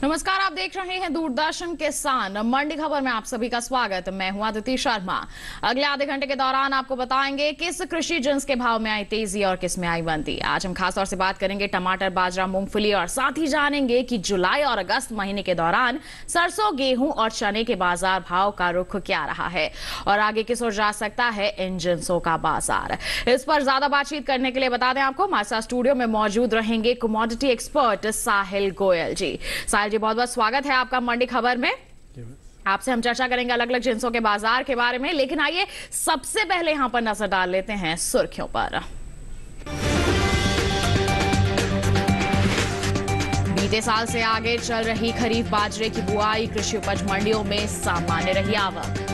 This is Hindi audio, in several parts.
नमस्कार, आप देख रहे हैं दूरदर्शन किसान मंडी खबर में आप सभी का स्वागत। मैं हूं अदिति शर्मा। अगले आधे घंटे के दौरान आपको बताएंगे किस कृषि जिन्स के भाव में आई तेजी और किस में आई मंदी। आज हम खासतौर से बात करेंगे टमाटर, बाजरा, मूंगफली और साथ ही जानेंगे कि जुलाई और अगस्त महीने के दौरान सरसों, गेहूं और चने के बाजार भाव का रुख क्या रहा है और आगे किस ओर जा सकता है इन जिन्सों का बाजार। इस पर ज्यादा बातचीत करने के लिए बता दें आपको हमारे साथ स्टूडियो में मौजूद रहेंगे कमोडिटी एक्सपर्ट साहिल गोयल जी। साहिल जी, बहुत बहुत स्वागत है आपका मंडी खबर में। आपसे हम चर्चा करेंगे अलग अलग जिन्सों के बाजार के बारे में, लेकिन आइए सबसे पहले यहां पर नजर डाल लेते हैं सुर्खियों पर। बीते साल से आगे चल रही खरीफ बाजरे की बुआई, कृषि उपज मंडियों में सामान्य रही आवक।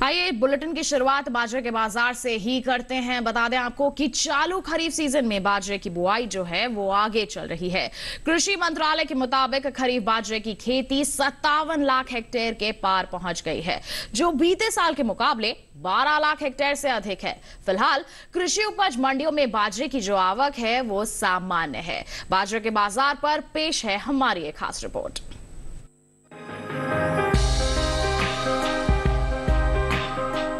आइए बुलेटिन की शुरुआत बाजरे के बाजार से ही करते हैं। बता दें आपको कि चालू खरीफ सीजन में बाजरे की बुआई जो है वो आगे चल रही है। कृषि मंत्रालय के मुताबिक खरीफ बाजरे की खेती 57 लाख हेक्टेयर के पार पहुंच गई है, जो बीते साल के मुकाबले 12 लाख हेक्टेयर से अधिक है। फिलहाल कृषि उपज मंडियों में बाजरे की जो आवक है वो सामान्य है। बाजरे के बाजार पर पेश है हमारी एक खास रिपोर्ट।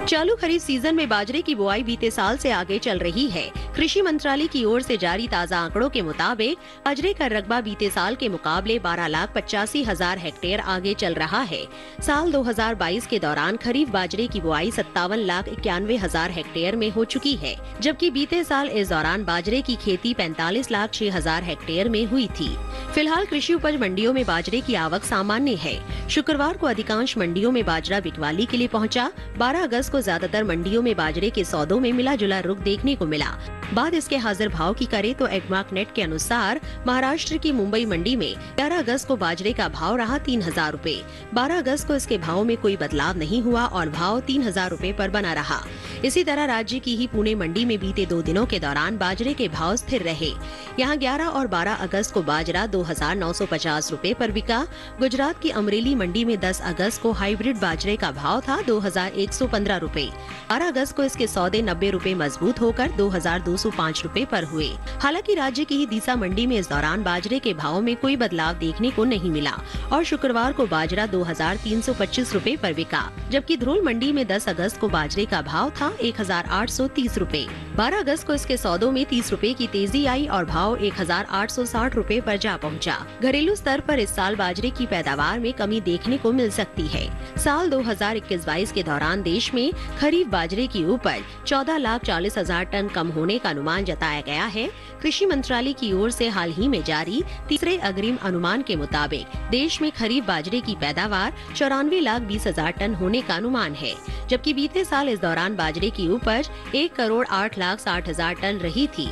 चालू खरीफ सीजन में बाजरे की बुआई बीते साल से आगे चल रही है। कृषि मंत्रालय की ओर से जारी ताज़ा आंकड़ों के मुताबिक बाजरे का रकबा बीते साल के मुकाबले 12,85,000 हेक्टेयर आगे चल रहा है। साल 2022 के दौरान खरीफ बाजरे की बुआई 57,91,000 हेक्टेयर में हो चुकी है, जबकि बीते साल इस दौरान बाजरे की खेती 45,06,000 हेक्टेयर में हुई थी। फिलहाल कृषि उपज मंडियों में बाजरे की आवक सामान्य है। शुक्रवार को अधिकांश मंडियों में बाजरा बिकवाली के लिए पहुंचा। 12 अगस्त को ज्यादातर मंडियों में बाजरे के सौदों में मिला जुला रुख देखने को मिला। बात इसके हाजिर भाव की करें तो एडमार्क नेट के अनुसार महाराष्ट्र की मुंबई मंडी में 11 अगस्त को बाजरे का भाव रहा 3,000 रूपए। 12 अगस्त को इसके भाव में कोई बदलाव नहीं हुआ और भाव 3,000 रूपए पर बना रहा। इसी तरह राज्य की ही पुणे मंडी में बीते 2 दिनों के दौरान बाजरे के भाव स्थिर रहे। यहाँ 11 और 12 अगस्त को बाजरा 2,950 रूपए पर बिका। गुजरात की अमरेली मंडी में 10 अगस्त को हाइब्रिड बाजरे का भाव था 2,115 रूपए। 12 अगस्त को इसके सौदे 90 रूपए मजबूत होकर 2,205 रूपए पर हुए। हालांकि राज्य की ही दीसा मंडी में इस दौरान बाजरे के भाव में कोई बदलाव देखने को नहीं मिला और शुक्रवार को बाजरा 2,325 रूपए पर बिका, जबकि ध्रुल मंडी में 10 अगस्त को बाजरे का भाव था 1,830 रूपए। 12 अगस्त को इसके सौदों में 30 रूपए की तेजी आई और भाव 1,860 रूपए पर जा पहुंचा। घरेलू स्तर पर इस साल बाजरे की पैदावार में कमी देखने को मिल सकती है। साल 2021-22 के दौरान देश में खरीफ बाजरे की उपज 14,40,000 टन कम होने का अनुमान जताया गया है। कृषि मंत्रालय की ओर से हाल ही में जारी तीसरे अग्रिम अनुमान के मुताबिक देश में खरीफ बाजरे की पैदावार 94,20,000 टन होने का अनुमान है, जबकि बीते साल इस दौरान बाजरे की उपज 1,08,60,000 टन रही थी।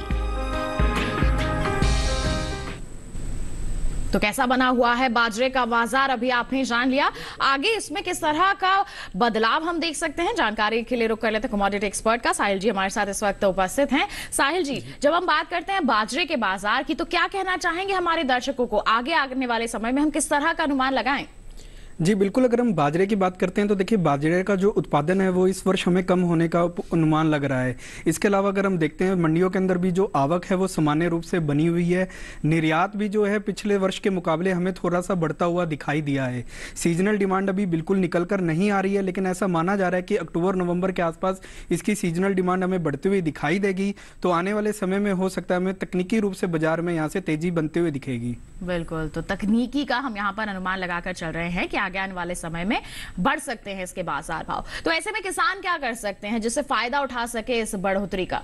तो कैसा बना हुआ है बाजरे का बाजार, अभी आपने जान लिया। आगे इसमें किस तरह का बदलाव हम देख सकते हैं, जानकारी के लिए रुक कर लेते हैं कमोडिटी एक्सपर्ट का। साहिल जी हमारे साथ इस वक्त उपस्थित हैं। साहिल जी, जब हम बात करते हैं बाजरे के बाजार की, तो क्या कहना चाहेंगे हमारे दर्शकों को, आगे आने वाले समय में हम किस तरह का अनुमान लगाएं? जी बिल्कुल, अगर हम बाजरे की बात करते हैं तो देखिए बाजरे का जो उत्पादन है वो इस वर्ष हमें कम होने का अनुमान लग रहा है। इसके अलावा अगर हम देखते हैं मंडियों के अंदर भी जो आवक है वो सामान्य रूप से बनी हुई है। निर्यात भी जो है पिछले वर्ष के मुकाबले हमें थोड़ा सा बढ़ता हुआ दिखाई दिया है। सीजनल डिमांड अभी बिल्कुल निकल कर नहीं आ रही है, लेकिन ऐसा माना जा रहा है कि अक्टूबर नवंबर के आसपास इसकी सीजनल डिमांड हमें बढ़ती हुई दिखाई देगी। तो आने वाले समय में हो सकता है हमें तकनीकी रूप से बाजार में यहाँ से तेजी बनते हुए दिखेगी। बिल्कुल, तो तकनीकी का हम यहाँ पर अनुमान लगाकर चल रहे हैं कि आगे आने वाले समय में बढ़ सकते हैं इसके बाजार भाव। तो ऐसे में किसान क्या कर सकते हैं जिससे फायदा उठा सके इस बढ़ोतरी का?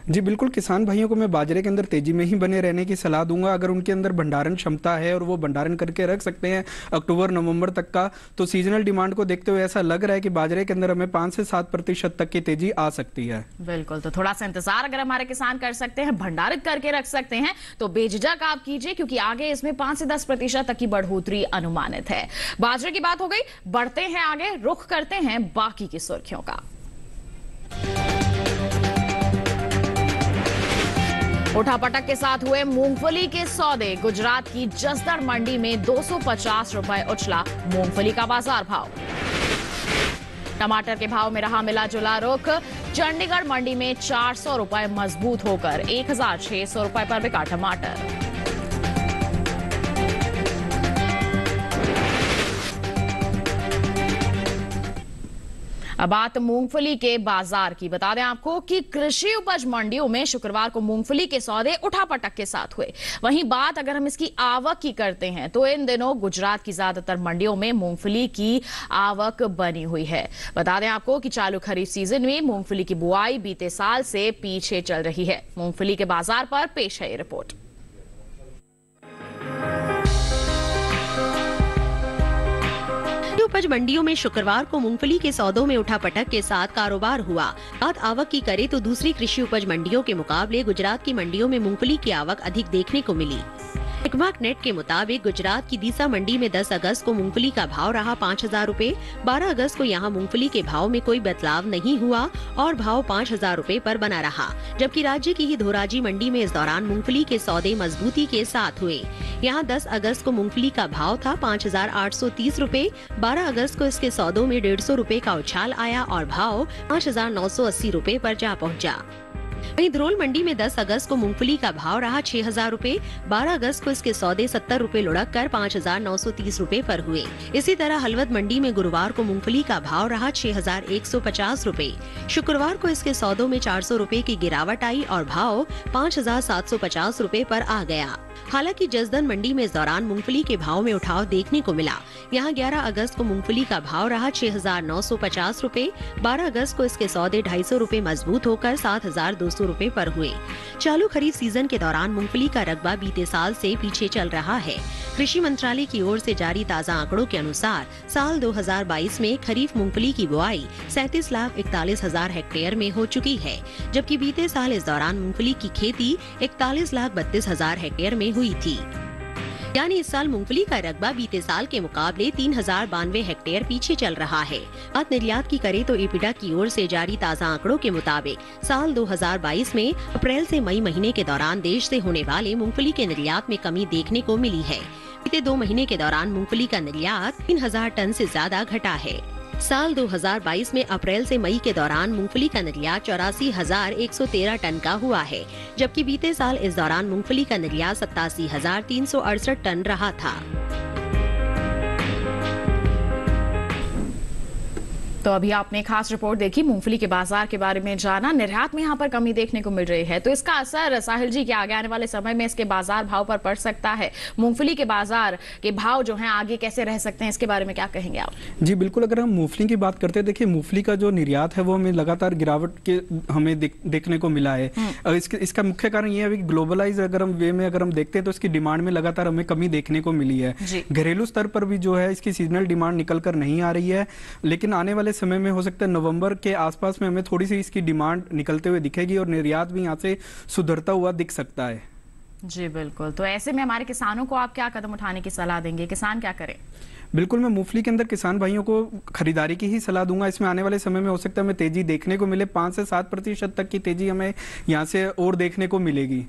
जी बिल्कुल, किसान भाइयों को मैं बाजरे के अंदर तेजी में ही बने रहने की सलाह दूंगा। अगर उनके अंदर भंडारण क्षमता है और वो भंडारण करके रख सकते हैं अक्टूबर नवंबर तक का, तो सीजनल डिमांड को देखते हुए ऐसा लग रहा है कि बाजरे के अंदर हमें 5 से 7% तक की तेजी आ सकती है। बिल्कुल, तो थोड़ा सा इंतजार अगर हमारे किसान कर सकते हैं, भंडारित करके रख सकते हैं, तो बेझिझक आप कीजिए, क्योंकि आगे इसमें 5 से 10% तक की बढ़ोतरी अनुमानित है। बाजरे की बात हो गई, बढ़ते हैं आगे, रुख करते हैं बाकी की सुर्खियों का। उठापटक के साथ हुए मूंगफली के सौदे। गुजरात की जसदर मंडी में 250 रुपए उछला मूंगफली का बाजार भाव। टमाटर के भाव में रहा मिला जुला रुख। चंडीगढ़ मंडी में 400 रुपए मजबूत होकर 1600 रुपए पर बिका टमाटर। अब बात मूंगफली के बाजार की। बता दें आपको कि कृषि उपज मंडियों में शुक्रवार को मूंगफली के सौदे उठापटक के साथ हुए। वहीं बात अगर हम इसकी आवक की करते हैं तो इन दिनों गुजरात की ज्यादातर मंडियों में मूंगफली की आवक बनी हुई है। बता दें आपको कि चालू खरीफ सीजन में मूंगफली की बुआई बीते साल से पीछे चल रही है। मूंगफली के बाजार पर पेश है ये रिपोर्ट। उपज मंडियों में शुक्रवार को मूंगफली के सौदों में उठापटक के साथ कारोबार हुआ। बात आवक की करें तो दूसरी कृषि उपज मंडियों के मुकाबले गुजरात की मंडियों में मूंगफली की आवक अधिक देखने को मिली। इकबाक नेट के मुताबिक गुजरात की दीसा मंडी में 10 अगस्त को मूंगफली का भाव रहा 5,000 रूपए। 12 अगस्त को यहां मूंगफली के भाव में कोई बदलाव नहीं हुआ और भाव 5,000 रूपए पर बना रहा। जबकि राज्य की ही धोराजी मंडी में इस दौरान मूंगफली के सौदे मजबूती के साथ हुए। यहां 10 अगस्त को मूंगफली का भाव था 5,830 रूपए। 12 अगस्त को इसके सौदों में 150 रूपए का उछाल आया और भाव 5,980 रूपए पर जा पहुंचा। वहीं धरोल मंडी में 10 अगस्त को मूंगफली का भाव रहा 6,000 रूपए। 12 अगस्त को इसके सौदे 70 रूपए लुढ़क कर 5,930 रूपए पर हुए। इसी तरह हलवद मंडी में गुरुवार को मूंगफली का भाव रहा 6,150 रूपए। शुक्रवार को इसके सौदों में 400 रूपए की गिरावट आई और भाव 5,750 रूपए पर आ गया। हालांकि जसदन मंडी में इस दौरान मूंगफली के भाव में उठाव देखने को मिला। यहां 11 अगस्त को मूंगफली का भाव रहा 6,950 रूपए। 12 अगस्त को इसके सौदे 250 रूपए मजबूत होकर 7,200 रूपए पर हुए। चालू खरीफ सीजन के दौरान मूंगफली का रकबा बीते साल से पीछे चल रहा है। कृषि मंत्रालय की ओर से जारी ताज़ा आंकड़ों के अनुसार साल 2022 में खरीफ मूंगफली की बुआई 37,41,000 हेक्टेयर में हो चुकी है, जबकि बीते साल इस दौरान मूंगफली की खेती 41,32,000 हेक्टेयर में हुई थी। यानी इस साल मूंगफली का रकबा बीते साल के मुकाबले 3,092 हेक्टेयर पीछे चल रहा है। बात निर्यात की करें तो एपीडा की ओर से जारी ताज़ा आंकड़ों के मुताबिक साल 2022 में अप्रैल से मई महीने के दौरान देश से होने वाले मूंगफली के निर्यात में कमी देखने को मिली है। बीते 2 महीने के दौरान मूंगफली का निर्यात 3,000 टन से ज्यादा घटा है। साल 2022 में अप्रैल से मई के दौरान मूंगफली का निर्यात 84,113 टन का हुआ है, जबकि बीते साल इस दौरान मूंगफली का निर्यात 87,368 टन रहा था। तो अभी आपने खास रिपोर्ट देखी, मूंगफली के बाजार के बारे में जाना। निर्यात में यहाँ पर कमी देखने को मिल रही है, तो इसका असर साहिल जी के आगे आने वाले समय में इसके बाजार भाव पर पड़ सकता है। मूंगफली के बाजार के भाव जो हैं आगे कैसे रह सकते हैं, इसके बारे में क्या कहेंगे आप? जी बिल्कुल, अगर हम मूंगफली की बात करते हैं, देखिए मूंगफली का जो निर्यात है वो हमें लगातार गिरावट के हमें देखने को मिला है। इसका मुख्य कारण ये है कि ग्लोबलाइज अगर हम वे में अगर हम देखते हैं तो इसकी डिमांड में लगातार हमें कमी देखने को मिली है। घरेलू स्तर पर भी जो है इसकी सीजनल डिमांड निकल कर नहीं आ रही है, लेकिन आने वाले समय में हो सकता है नवंबर के आसपास में हमें थोड़ी सी इसकी डिमांड निकलते हुए दिखेगी और निर्यात भी यहाँ से सुधरता हुआ दिख सकता है। जी बिल्कुल, तो ऐसे में हमारे किसानों को आप क्या कदम उठाने की सलाह देंगे? किसान क्या करें? बिल्कुल, मैं मूंगफली के अंदर किसान भाइयों को खरीदारी की ही सलाह दूंगा। इसमें आने वाले समय में हो सकता है हमें तेजी देखने को मिले, 5 से 7% तक की तेजी हमें यहाँ से और देखने को मिलेगी।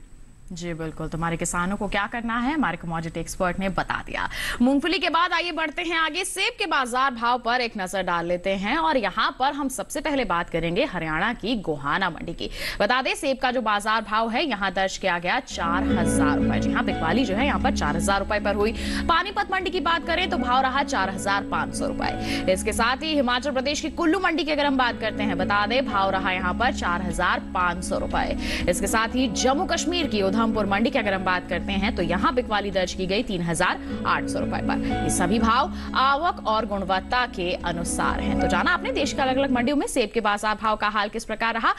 जी बिल्कुल, तो हमारे किसानों को क्या करना है हमारे कमोडिटी एक्सपर्ट ने बता दिया। मूंगफली के बाद आइए बढ़ते हैं आगे, सेब के बाजार भाव पर एक नजर डाल लेते हैं और यहाँ पर हम सबसे पहले बात करेंगे हरियाणा की गोहाना मंडी की। बता दें सेब का जो बाजार भाव है यहाँ दर्ज किया गया 4,000 रुपए। जी हाँ, बिकवाली जो है यहाँ पर 4,000 रुपए पर हुई। पानीपत मंडी की बात करें तो भाव रहा 4,500 रुपए। इसके साथ ही हिमाचल प्रदेश की कुल्लू मंडी की अगर हम बात करते हैं, बता दें भाव रहा यहाँ पर 4,500 रुपए। इसके साथ ही जम्मू कश्मीर की उधमपुर मंडी की अगर हम बात करते हैं तो यहाँ बिकवाली दर्ज की गई 3,800 रुपए पर। ये सभी भाव आवक और गुणवत्ता के अनुसार हैं। तो जाना आपने देश के अलग अलग मंडियों में सेब के बाजार भाव का हाल किस प्रकार रहा।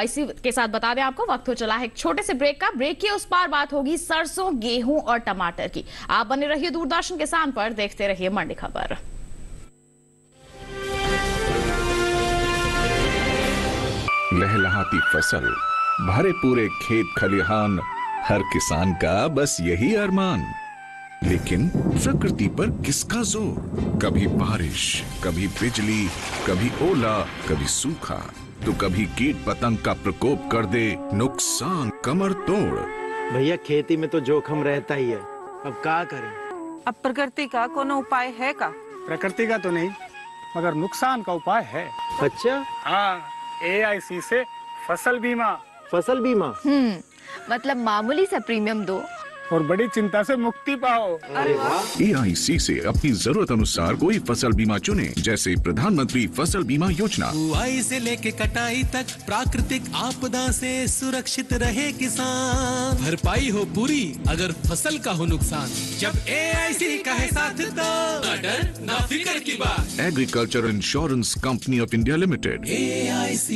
इसी के साथ बता दें आपको वक्त हो चला है एक छोटे से ब्रेक का। ब्रेक के उस पार बात होगी सरसों, गेहूं और टमाटर की। आप बने रहिए दूरदर्शन किसान पर, देखते रहिए मंडी खबर। लहलहाती फसल, भरे पूरे खेत खलिहान, हर किसान का बस यही अरमान। लेकिन प्रकृति पर किसका जोर? कभी बारिश, कभी बिजली, कभी ओला, कभी सूखा, तो कभी कीट पतंग का प्रकोप कर दे नुकसान कमर तोड़। भैया खेती में तो जोखम रहता ही है, अब क्या करें? अब प्रकृति का कोनो उपाय है का? प्रकृति का तो नहीं, मगर नुकसान का उपाय है। अच्छा, हाँ, AIC से फसल बीमा। फसल बीमा? मतलब मामूली सा प्रीमियम दो और बड़ी चिंता से मुक्ति पाओ। अरे वाह। AIC से अपनी जरूरत अनुसार कोई फसल बीमा चुने, जैसे प्रधानमंत्री फसल बीमा योजना। बुआई से लेके कटाई तक प्राकृतिक आपदा से सुरक्षित रहे किसान, भरपाई हो पूरी अगर फसल का हो नुकसान। जब AIC का है साथ तो ना डर ना फिक्र की बात। Agriculture insurance company of India limited. AIC।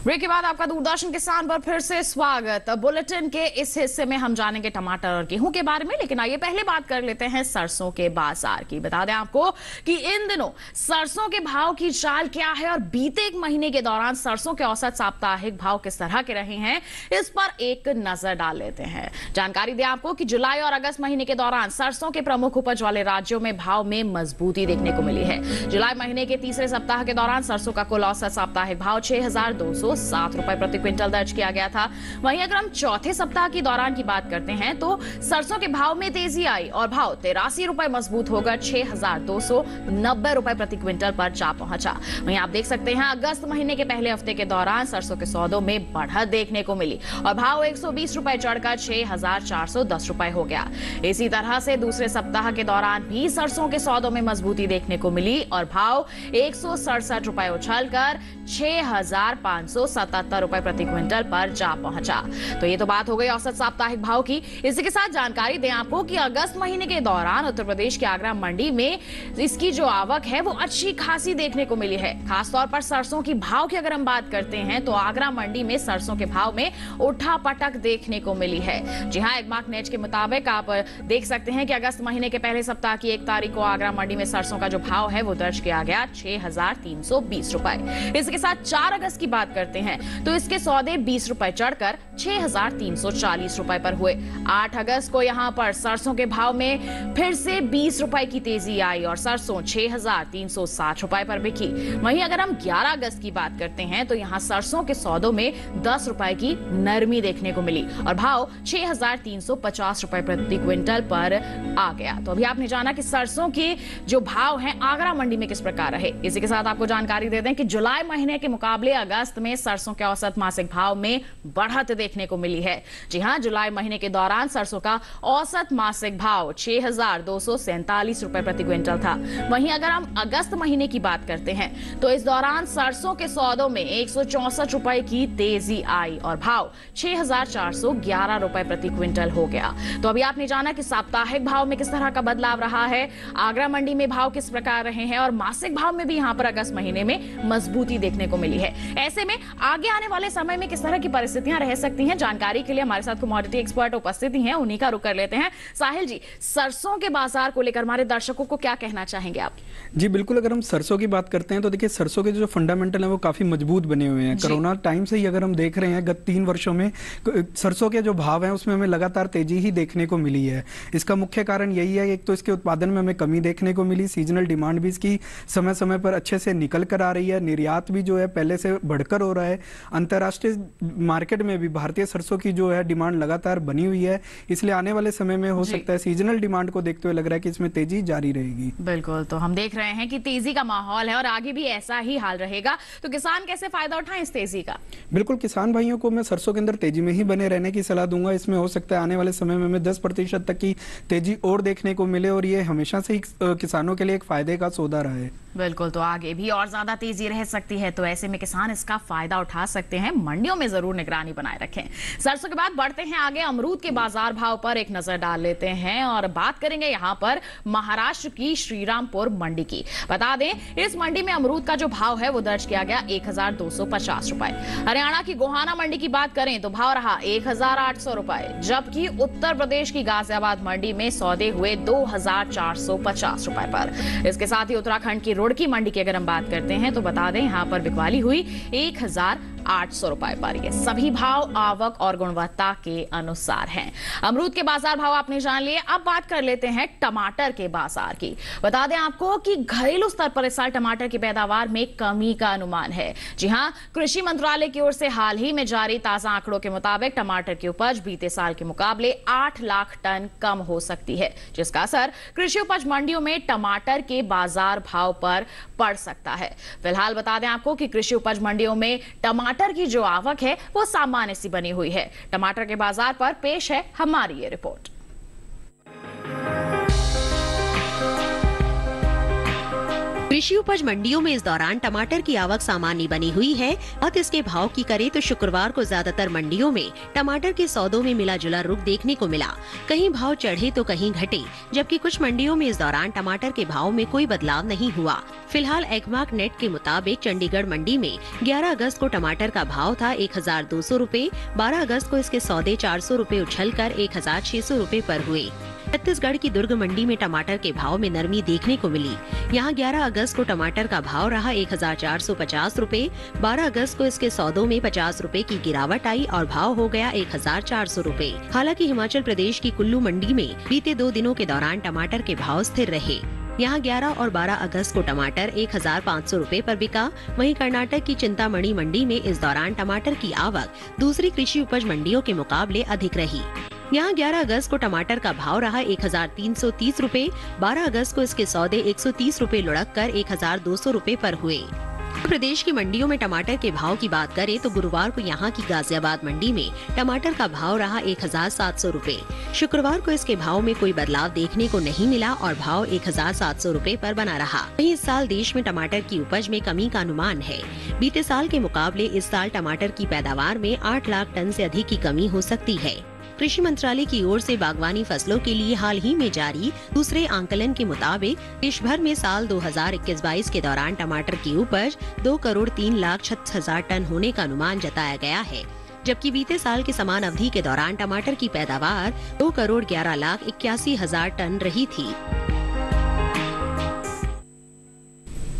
Break के बाद आपका दूरदर्शन किसान पर फिर से स्वागत। बुलेटिन के इस हिस्से में हम जानेंगे टमाटर और गेहूं के बारे में, लेकिन आइए पहले बात कर लेते हैं सरसों के बाजार की। बता दें आपको कि इन दिनों सरसों के भाव की चाल क्या है और बीते एक महीने के दौरान सरसों के औसत साप्ताहिक भाव किस तरह के रहे हैं, इस पर एक नजर डाल लेते हैं। जानकारी दें आपको कि जुलाई और अगस्त महीने के दौरान सरसों के प्रमुख उपज वाले राज्यों में भाव में मजबूती देखने को मिली है। जुलाई महीने के तीसरे सप्ताह के दौरान सरसों का कुल औसत साप्ताहिक भाव 6,207 रुपए प्रति क्विंटल दर्ज किया गया था। वहीं अगर हम चौथे सप्ताह के दौरान की बात करते हैं तो सरसों के भाव में तेजी आई और भाव 83 रुपए मजबूत होकर 6,290 रुपए प्रति क्विंटल पर जा पहुंचा। वहीं आप देख सकते हैं अगस्त महीने के पहले हफ्ते के दौरान सरसों के सौदों में बढ़त देखने को मिली और भाव 120 रुपए चढ़कर 6,410 रुपए हो गया। इसी तरह से दूसरे सप्ताह के दौरान भी सरसों के सौदों में मजबूती देखने को मिली और भाव 167 रुपए उछलकर 6,577 रुपए प्रति क्विंटल पर जा पहुंचा। तो ये तो बात हो गई औसत साप्ताहिक भाव की। इसी के साथ जानकारी दें आपको कि अगस्त महीने के दौरान उत्तर प्रदेश की आगरा मंडी में इसकी जो आवक है वो अच्छी खासी देखने को मिली है। खासतौर पर सरसों की भाव की अगर हम बात करते हैं तो आगरा मंडी में सरसों के भाव में उठा पटक देखने को मिली है। जी हाँ, एगमार्क नेट के मुताबिक आप देख सकते हैं कि अगस्त महीने के पहले सप्ताह की 1 तारीख को आगरा मंडी में सरसों का जो भाव है वो दर्ज किया गया 6,320 रुपए। इसके साथ 4 अगस्त की बात करते हैं तो इसके सौदे 20 रुपए चढ़कर 6,340 रुपए पर हुए। 8 अगस्त को यहां पर सरसों के भाव में फिर से 20 रुपए की तेजी आई और सरसों 6,360 रुपए पर बिकी। वहीं अगर हम 11 अगस्त की बात करते हैं तो यहां सरसों के सौदों में 10 रुपए की नरमी देखने को मिली और भाव 6,350 रुपए प्रति क्विंटल पर आ गया। तो अभी आपने जाना कि सरसों के जो भाव हैं आगरा मंडी में किस प्रकार रहे। इसी के साथ आपको जानकारी दे दें कि जुलाई महीने के मुकाबले अगस्त में सरसों के औसत मासिक भाव में बढ़त देखने को मिली है। जी हां, जुलाई महीने के दौरान सरसों का औसत मासिक भाव 6,247 रुपए प्रति क्विंटल था। वहीं अगर हम अगस्त महीने की बात करते हैं तो इस दौरान सरसों के सौदों में 164 रुपए की तेजी आई और भाव 6,411 रुपए प्रति क्विंटल हो गया। तो अभी आपने जाना कि साप्ताहिक भाव में किस तरह का बदलाव रहा है, आगरा मंडी में भाव किस प्रकार रहे हैं और मासिक भाव में भी यहां पर अगस्त महीने में मजबूती देखने को मिली है। ऐसे में आगे आने वाले समय में किस तरह की परिस्थितियां रह सकती हैं, जानकारी के लिए हमारे साथ कमोडिटी एक्सपर्ट उपस्थित हैं, उन्हीं का रुख कर लेते हैं। साहिल जी, सरसों के बाजार को लेकर हमारे दर्शकों को क्या कहना चाहेंगे आप? जी बिल्कुल, अगर हम सरसों की बात करते हैं तो देखिए सरसों के जो फंडामेंटल हैं वो काफी मजबूत बने हुए हैं। कोरोना टाइम से ही अगर हम देख रहे हैं गत 3 वर्षों में सरसों के जो भाव हैं उसमें हमें लगातार तेजी ही देखने को मिली है। इसका मुख्य कारण यही है, एक तो इसके उत्पादन में हमें कमी देखने को मिली, सीजनल डिमांड भी इसकी समय समय पर अच्छे से निकल कर आ रही है, निर्यात भी जो है पहले से बढ़कर हो रहा है, अंतर्राष्ट्रीय मार्केट में भी भारतीय सरसों की जो है डिमांड लगातार बनी हुई है। इसलिए आने वाले समय में हो सकता है सीजनल डिमांड को देखते हुए लग रहा है कि इसमें तेजी जारी रहेगी। बिल्कुल, तो हम देख रहे हैं कि तेजी का माहौल है और आगे भी ऐसा ही हाल रहेगा। तो किसान कैसे फायदा उठाएं इस तेजी का? बिल्कुल, किसान भाइयों को मैं सरसों के अंदर तेजी में ही बने रहने की सलाह दूंगा। इसमें हो सकता है आने वाले समय में हमें 10% तक की तेजी और देखने को मिले और ये हमेशा से ही किसानों के लिए एक फायदे का सौदा रहा है। बिल्कुल, तो आगे भी और ज्यादा तेजी रह सकती है, तो ऐसे में किसान इसका फायदा उठा सकते हैं। मंडियों में जरूर निगरानी बनाए रखें। सरसों के बाद बढ़ते हैं आगे, अमरूद के बाजार भाव पर एक नजर डाल लेते हैं और बात करेंगे यहां पर महाराष्ट्र की श्रीरामपुर मंडी की। बता दें, इस मंडी में अमरूद का जो भाव है वो दर्ज किया गया 1,250 रुपए। हरियाणा की गोहाना मंडी की बात करें तो भाव रहा 1,800 रुपए, जबकि उत्तर प्रदेश की गाजियाबाद मंडी में सौदे हुए 2,450 रुपए पर। इसके साथ ही उत्तराखंड की रुड़की मंडी की अगर हम बात करते हैं तो बता दें यहां पर बिकवाली हुई 1,000 800 रुपए पर। ये सभी भाव आवक और गुणवत्ता के अनुसार हैं। अमरूद के बाजार भाव आपने जान लिए। अब बात कर लेते हैं टमाटर के बाजार की। बता दें आपको कि घरेलू स्तर पर इस साल टमाटर की पैदावार में कमी का अनुमान है। जी हां, कृषि मंत्रालय की ओर से हाल ही में जारी ताजा आंकड़ों के मुताबिक टमाटर की उपज बीते साल के मुकाबले 8 लाख टन कम हो सकती है, जिसका असर कृषि उपज मंडियों में टमाटर के बाजार भाव पर पड़ सकता है। फिलहाल बता दें आपको कि कृषि उपज मंडियों में टमाटर की जो आवक है वो सामान्य सी बनी हुई है। टमाटर के बाजार पर पेश है हमारी ये रिपोर्ट। कृषि उपज मंडियों में इस दौरान टमाटर की आवक सामान्य बनी हुई है। और इसके भाव की करें तो शुक्रवार को ज्यादातर मंडियों में टमाटर के सौदों में मिला जुला रुख देखने को मिला। कहीं भाव चढ़े तो कहीं घटे, जबकि कुछ मंडियों में इस दौरान टमाटर के भाव में कोई बदलाव नहीं हुआ। फिलहाल एगमार्क नेट के मुताबिक चंडीगढ़ मंडी में 11 अगस्त को टमाटर का भाव था 1200 रूपए। 12 अगस्त को इसके सौदे 400 रूपए उछलकर 1600 रूपए पर हुए। छत्तीसगढ़ की दुर्ग मंडी में टमाटर के भाव में नरमी देखने को मिली। यहाँ 11 अगस्त को टमाटर का भाव रहा 1450 रूपए। 12 अगस्त को इसके सौदों में 50 रूपए की गिरावट आई और भाव हो गया 1400 रूपए। हालांकि हिमाचल प्रदेश की कुल्लू मंडी में बीते 2 दिनों के दौरान टमाटर के भाव स्थिर रहे। यहाँ 11 और 12 अगस्त को टमाटर 1500 रूपए पर बिका। वहीं कर्नाटक की चिंतामणि मंडी में इस दौरान टमाटर की आवक दूसरी कृषि उपज मंडियों के मुकाबले अधिक रही। यहाँ 11 अगस्त को टमाटर का भाव रहा 1330 रूपए। 12 अगस्त को इसके सौदे 130 रूपए लुढ़क कर 1200 रूपए पर हुए। प्रदेश की मंडियों में टमाटर के भाव की बात करें तो गुरुवार को यहाँ की गाजियाबाद मंडी में टमाटर का भाव रहा 1700 रूपए। शुक्रवार को इसके भाव में कोई बदलाव देखने को नहीं मिला और भाव 1700 रूपए पर बना रहा। वहीं इस साल देश में टमाटर की उपज में कमी का अनुमान है। बीते साल के मुकाबले इस साल टमाटर की पैदावार में 8 लाख टन से अधिक की कमी हो सकती है। कृषि मंत्रालय की ओर से बागवानी फसलों के लिए हाल ही में जारी दूसरे आंकलन के मुताबिक देश भर में साल 2021-22 के दौरान टमाटर की उपज 2,03,36,000 टन होने का अनुमान जताया गया है, जबकि बीते साल के समान अवधि के दौरान टमाटर की पैदावार 2,11,81,000 टन रही थी।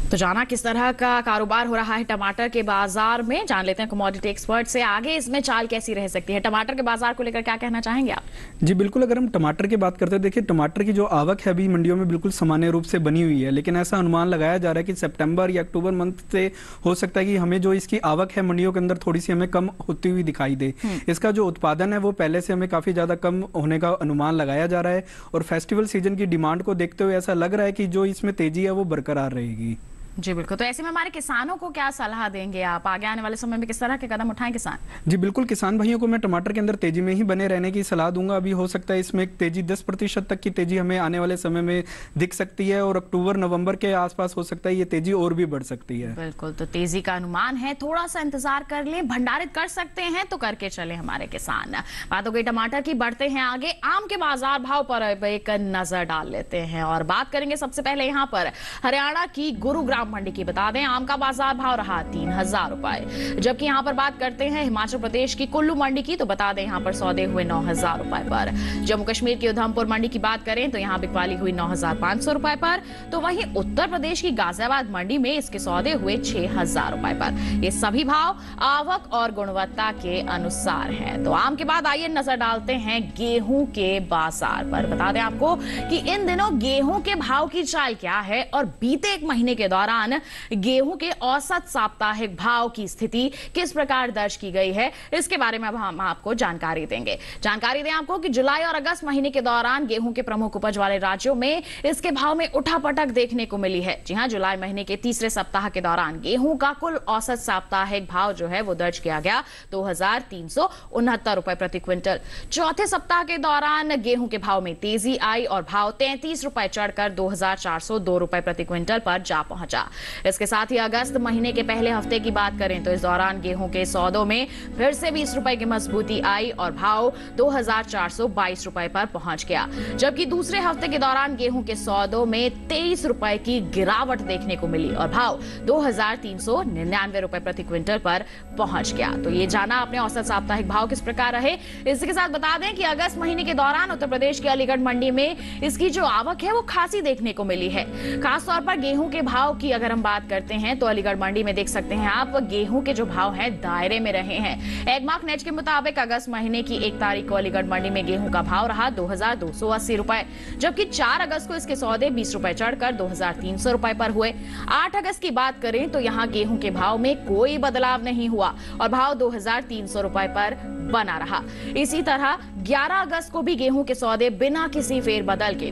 तो जाना किस तरह का कारोबार हो रहा है टमाटर के बाजार में, जान लेते हैं कमोडिटी एक्सपर्ट से। आगे इसमें चाल कैसी रह सकती है? टमाटर के बाजार को लेकर क्या कहना चाहेंगे आप? जी बिल्कुल, अगर हम टमाटर की बात करते हैं, देखिए टमाटर की जो आवक है अभी मंडियों में बिल्कुल सामान्य रूप से बनी हुई है, लेकिन ऐसा अनुमान लगाया जा रहा है कि सितंबर या अक्टूबर मंथ से हो सकता है कि हमें जो इसकी आवक है मंडियों के अंदर थोड़ी सी हमें कम होती हुई दिखाई दे। इसका जो उत्पादन है वो पहले से हमें काफी ज्यादा कम होने का अनुमान लगाया जा रहा है और फेस्टिवल सीजन की डिमांड को देखते हुए ऐसा लग रहा है कि जो इसमें तेजी है वो बरकरार रहेगी। जी बिल्कुल। तो ऐसे में हमारे किसानों को क्या सलाह देंगे आप? आगे आने वाले समय में किस तरह के कदम उठाएं किसान? जी बिल्कुल, किसान भाइयों को मैं टमाटर के अंदर तेजी में ही बने रहने की सलाह दूंगा। अभी हो सकता है इसमें एक तेजी 10% तक की तेजी हमें आने वाले समय में दिख सकती है और अक्टूबर नवंबर के आसपास हो सकता है ये तेजी और भी बढ़ सकती है। बिल्कुल, तो तेजी का अनुमान है, थोड़ा सा इंतजार कर ले, भंडारित कर सकते हैं तो करके चले हमारे किसान। बात हो गई टमाटर की, बढ़ते हैं आगे आम के बाजार भाव पर एक नजर डाल लेते हैं और बात करेंगे सबसे पहले यहाँ पर हरियाणा की गुरुग्राम मंडी की। बता दें आम का बाजार भाव रहा 3000 रुपए, जबकि यहाँ पर बात करते हैं हिमाचल प्रदेश की कुल्लू मंडी की, तो बता दें यहाँ पर सौदे हुए 9000 रुपए पर। जम्मू कश्मीर की उधमपुर मंडी की बात करें तो यहाँ बिकवाली हुई 9500 रुपए पर, तो वहीं उत्तर प्रदेश की गाजियाबाद मंडी में इसके सौदे हुए 6000 रुपए पर। ये सभी भाव आवक और गुणवत्ता के अनुसार है। तो आम के बाद आइए नजर डालते हैं गेहूं के बाजार पर। बता दें आपको कि इन दिनों गेहूं के भाव की चाल क्या है और बीते एक महीने के दौरान गेहूं के औसत साप्ताहिक भाव की स्थिति किस प्रकार दर्ज की गई है, इसके बारे में अब हम आपको जानकारी देंगे। जानकारी दें आपको कि जुलाई और अगस्त महीने के दौरान गेहूं के प्रमुख उपज वाले राज्यों में इसके भाव में उठापटक देखने को मिली है। जी हां, जुलाई महीने के तीसरे सप्ताह के दौरान गेहूं का कुल औसत साप्ताहिक भाव जो है वो दर्ज किया गया 2369 रुपए प्रति क्विंटल। चौथे सप्ताह के दौरान गेहूं के भाव में तेजी आई और भाव 33 रुपए चढ़कर 2402 रुपए प्रति क्विंटल पर जा पहुंचा। इसके साथ ही अगस्त महीने के पहले हफ्ते की बात करें तो इस दौरान गेहूं के सौदों में फिर से 20 रुपए की मजबूती आई और भाव 2422 रुपए पर पहुंच गया, जबकि दूसरे हफ्ते के दौरान गेहूं के सौदों में 23 रुपए की गिरावट देखने को मिली और भाव 2399 रुपए प्रति क्विंटल पर पहुंच गया। तो ये जाना आपने औसत साप्ताहिक भाव किस प्रकार रहे। इसी के साथ बता दें कि अगस्त महीने के दौरान उत्तर प्रदेश के अलीगढ़ मंडी में इसकी जो आवक है वो खासी देखने को मिली है। खासतौर पर गेहूं के भाव की अगर हम बात करते हैं तो अलीगढ़ मंडी में देख सकते हैं आप गेहूं के जो भाव हैं दायरे में रहे हैं। एगमार्क नेट के मुताबिक अगस्त महीने की 1 तारीख को अलीगढ़ मंडी में गेहूं का भाव रहा 2280 रुपए, जबकि 4 अगस्त को इसके सौदे 20 रुपए चढ़कर 2300 रुपए पर हुए। 8 अगस्त की बात करें तो यहाँ गेहूं के भाव में कोई बदलाव नहीं हुआ और भाव 2300 रुपए पर बना रहा। इसी तरह 11 अगस्त को भी गेहूं के सौदे बिना किसी फेरबदल के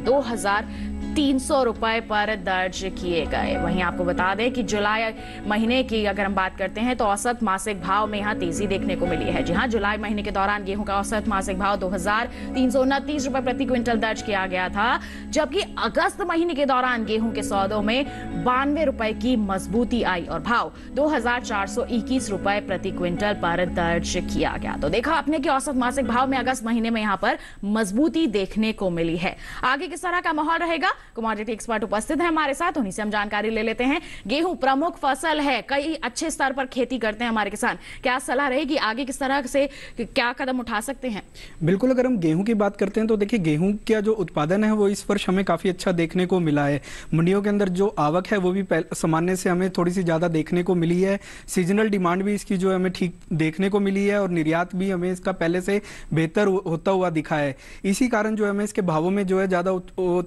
2300 रुपए पर दर्ज किए गए। वहीं आपको बता दें कि जुलाई महीने की अगर हम बात करते हैं तो औसत मासिक भाव में यहां तेजी देखने को मिली है। जी हां, जुलाई महीने के दौरान गेहूं का औसत मासिक भाव 2329 रुपए प्रति क्विंटल दर्ज किया गया था, जबकि अगस्त महीने के दौरान गेहूं के सौदों में 92 रुपए की मजबूती आई और भाव 2421 रुपए प्रति क्विंटल पर दर्ज किया गया। तो देखा आपने कि औसत मासिक भाव में अगस्त महीने में यहां पर मजबूती देखने को मिली है। आगे किस तरह का माहौल रहेगा, कमोडिटी एक्सपर्ट उपस्थित है हमारे साथ, उन्हीं से हम जानकारी ले लेते हैं। गेहूं प्रमुख फसल है, कई अच्छे स्तर पर खेती करते हैं हमारे किसान, क्या सलाह रहेगी आगे किस तरह से क्या कदम उठा सकते हैं? बिल्कुल, अगर हम गेहूं की बात करते हैं तो देखिए गेहूं का जो उत्पादन है वो इस वर्ष हमें काफी अच्छा देखने को मिला है। मंडियों के अंदर जो आवक है वो भी सामान्य से हमें थोड़ी सी ज्यादा देखने को मिली है। सीजनल डिमांड भी इसकी जो है हमें ठीक देखने को मिली है और निर्यात भी हमें इसका पहले से बेहतर होता हुआ दिखा है। इसी कारण जो हमें इसके भावों में जो है ज्यादा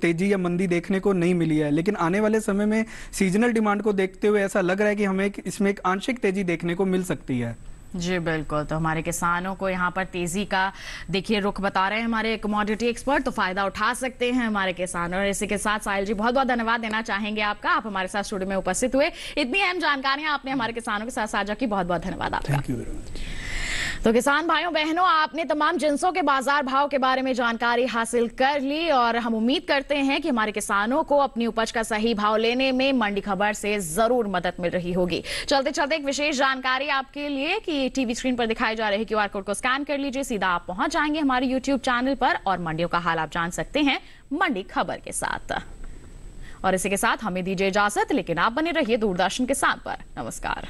तेजी या मंदी देखने को नहीं मिली है। लेकिन आने वाले समय में सीजनल डिमांड को देखते हुए ऐसा लग रहा है कि हमें इसमें एक आंशिक तेजी देखने को मिल सकती है। जी बिल्कुल, तो हमारे किसानों को यहाँ पर तेजी का देखिए रुख बता रहे हैं हमारे कमोडिटी एक्सपर्ट, तो फायदा उठा सकते हैं हमारे किसान। और इसी के साथ साहिल जी बहुत बहुत धन्यवाद देना चाहेंगे आपका, आप हमारे साथ स्टूडियो में उपस्थित हुए, इतनी अहम जानकारियां आपने हमारे किसानों के साथ साझा की, बहुत बहुत धन्यवाद आपका। Thank you very much. तो किसान भाइयों बहनों, आपने तमाम जिंसों के बाजार भाव के बारे में जानकारी हासिल कर ली और हम उम्मीद करते हैं कि हमारे किसानों को अपनी उपज का सही भाव लेने में मंडी खबर से जरूर मदद मिल रही होगी। चलते चलते एक विशेष जानकारी आपके लिए कि टीवी स्क्रीन पर दिखाई जा रहे QR कोड को स्कैन कर लीजिए, सीधा आप पहुंच जाएंगे हमारे YouTube चैनल पर और मंडियों का हाल आप जान सकते हैं मंडी खबर के साथ। और इसी के साथ हमें दीजिए इजाजत, लेकिन आप बने रहिए दूरदर्शन के साथ पर। नमस्कार।